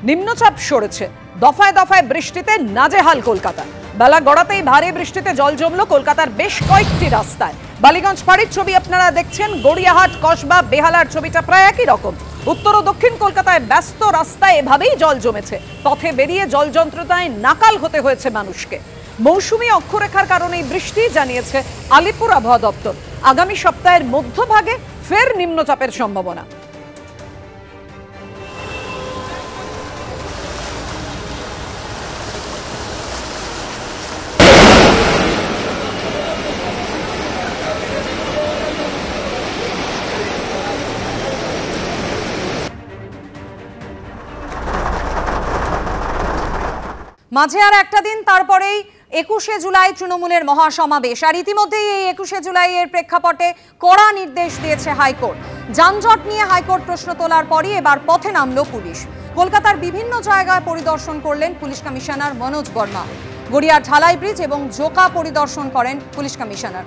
নিম্নচাপ সরেছে, দফায় দফায় বৃষ্টিতে নাজেহাল কলকাতা। বেলা গড়াতেই ভারী বৃষ্টিতে জল জমল কলকাতার বেশ কয়েকটি রাস্তায়। বালিগঞ্জ ফাঁড়ির ছবি আপনারা দেখছেন, গড়িয়াহাট, কসবা, বেহালার ছবিটা প্রায় একই রকম। উত্তর ও দক্ষিণ কলকাতায় ব্যস্ত রাস্তায় এভাবেই জল জমেছে। পথে বেরিয়ে জল যন্ত্রণায় নাকাল হতে হয়েছে মানুষকে। মৌসুমী অক্ষরেখার কারণে বৃষ্টি, জানিয়েছে আলিপুর আবহাওয়া দপ্তর। আগামী সপ্তাহের মধ্যভাগে ফের নিম্নচাপের সম্ভাবনা। মাঝে আর একটা দিন, তারপরেই 21শে জুলাই তৃণমূলের মহাসমাবেশ। আর ইতিমধ্যেই এই 21শে জুলাইয়ের প্রেক্ষাপটে কড়া নির্দেশ দিয়েছে হাইকোর্ট। যানজট নিয়ে হাইকোর্ট প্রশ্ন তোলার পরই এবার পথে নামল পুলিশ। কলকাতার বিভিন্ন জায়গায় পরিদর্শন করলেন পুলিশ কমিশনার মনোজ বর্মা। গড়িয়ার ঢালাই ব্রিজ এবং জোকা পরিদর্শন করেন পুলিশ কমিশনার।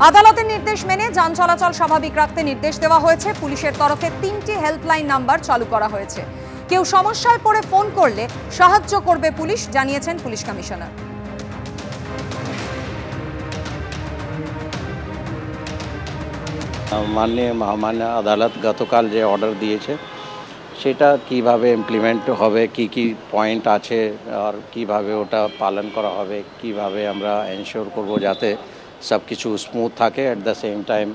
আদালতের নির্দেশ মেনে যান চলাচল স্বাভাবিক রাখতে নির্দেশ দেওয়া হয়েছে। পুলিশের তরফে 3টি হেল্পলাইন নাম্বার চালু করা হয়েছে। কেউ সমস্যায় পড়ে ফোন করলে সাহায্য করবে পুলিশ, জানিয়েছেন পুলিশ কমিশনার। মাননীয় আদালত গতকাল যে অর্ডার দিয়েছে সেটা কিভাবে ইমপ্লিমেন্ট হবে, কি পয়েন্ট আছে আর কিভাবে ওটা পালন করা হবে, কিভাবে আমরা এনশিওর করব যাতে সব কিছু স্মুথ থাকে, অ্যাট দ্য সেম টাইম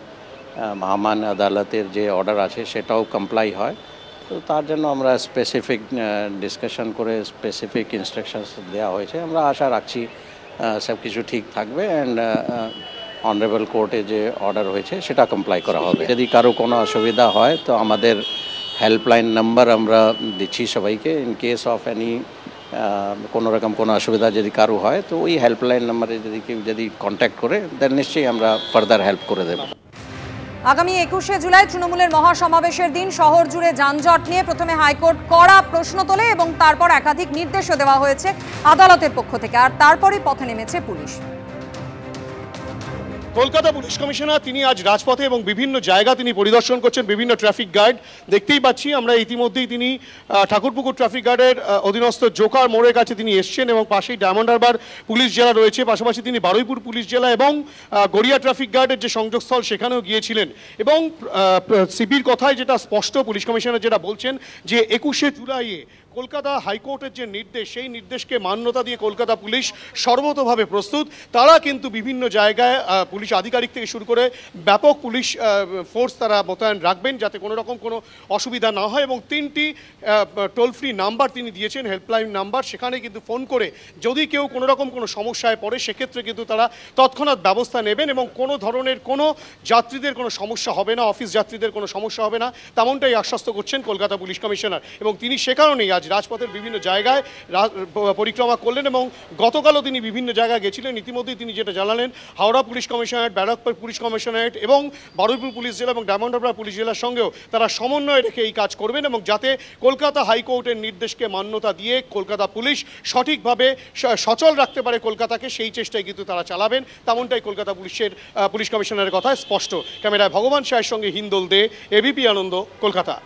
মহামান্য আদালতের যে অর্ডার আছে সেটাও কমপ্লাই হয়। তো তার জন্য আমরা স্পেসিফিক ডিসকাশন করে স্পেসিফিক ইনস্ট্রাকশনস দেওয়া হয়েছে। আমরা আশা রাখছি সব কিছু ঠিক থাকবে অ্যান্ড অনারেবল কোর্টে যে অর্ডার হয়েছে সেটা কমপ্লাই করা হবে। যদি কারো কোনো অসুবিধা হয় তো আমাদের হেল্পলাইন নাম্বার আমরা দিচ্ছি সবাইকে। ইন কেস অফ এনি কোনো রকম কোনো অসুবিধা যদি কারো হয় তো ওই হেল্পলাইন নাম্বারে যদি কেউ যদি কন্ট্যাক্ট করে দেন নিশ্চয়ই আমরা ফার্দার হেল্প করে দেব। আগামী 21শে জুলাই তৃণমূলের মহাসমাবেশের দিন শহর জুড়ে যানজট নিয়ে প্রথমে হাইকোর্ট কড়া প্রশ্ন তোলে এবং তারপর একাধিক নির্দেশও দেওয়া হয়েছে আদালতের পক্ষ থেকে। আর তারপরই পথে নেমেছে পুলিশ। কলকাতা পুলিশ কমিশনার তিনি আজ রাজপথে এবং বিভিন্ন জায়গা তিনি পরিদর্শন করছেন। বিভিন্ন ট্রাফিক গার্ড দেখতেই পাচ্ছি আমরা, ইতিমধ্যেই তিনি ঠাকুরপুকুর ট্রাফিক গার্ডের অধীনস্থ জোকার মোড়ের কাছে তিনি এসছেন এবং পাশেই ডায়মন্ড হারবার পুলিশ জেলা রয়েছে, পাশাপাশি তিনি বারুইপুর পুলিশ জেলা এবং গড়িয়া ট্রাফিক গার্ডের যে সংযোগস্থল সেখানেও গিয়েছিলেন। এবং সিপির কথায় যেটা স্পষ্ট, পুলিশ কমিশনার যেটা বলছেন যে 21শে জুলাইয়ে কলকাতা হাইকোর্টের যে নির্দেশ সেই নির্দেশকে মান্যতা দিয়ে কলকাতা পুলিশ সর্বতোভাবে প্রস্তুত। তারা কিন্তু বিভিন্ন জায়গায় পুলিশ আধিকারিক থেকে শুরু করে ব্যাপক পুলিশ ফোর্স তারা মোতায়েন রাখবেন যাতে কোনো রকম কোনো অসুবিধা না হয়। এবং 3টি টোল ফ্রি নাম্বার তিনি দিয়েছেন, হেল্পলাইন নাম্বার। সেখানে কিন্তু ফোন করে যদি কেউ কোনো রকম কোনো সমস্যায় পড়ে সেক্ষেত্রে কিন্তু তারা তৎক্ষণাৎ ব্যবস্থা নেবেন এবং কোনো ধরনের কোনো যাত্রীদের কোনো সমস্যা হবে না, অফিস যাত্রীদের কোনো সমস্যা হবে না, তেমনটাই আশ্বস্ত করছেন কলকাতা পুলিশ কমিশনার। এবং তিনি সে কারণেই রাজপথের বিভিন্ন জায়গায় পরিক্রমা করলেন এবং গতকালও তিনি বিভিন্ন জায়গায় গেছিলেন। ইতিমধ্যেই তিনি যেটা জানালেন, Howrah police commissionerate, Barrackpore police commissionerate এবং বারুইপুর পুলিশ জেলা এবং ডায়মন্ড হারবার পুলিশ জেলার সঙ্গেও তারা সমন্বয় রেখে এই কাজ করবেন এবং যাতে কলকাতা হাইকোর্টের নির্দেশকে মান্যতা দিয়ে কলকাতা পুলিশ সঠিকভাবে সচল রাখতে পারে কলকাতাকে, সেই চেষ্টায় কিন্তু তারা চালাবেন, তেমনটাই কলকাতা পুলিশ কমিশনারের কথা স্পষ্ট। ক্যামেরায় ভগবান শাহের সঙ্গে হিন্দোল দে, এবিপি আনন্দ, কলকাতা।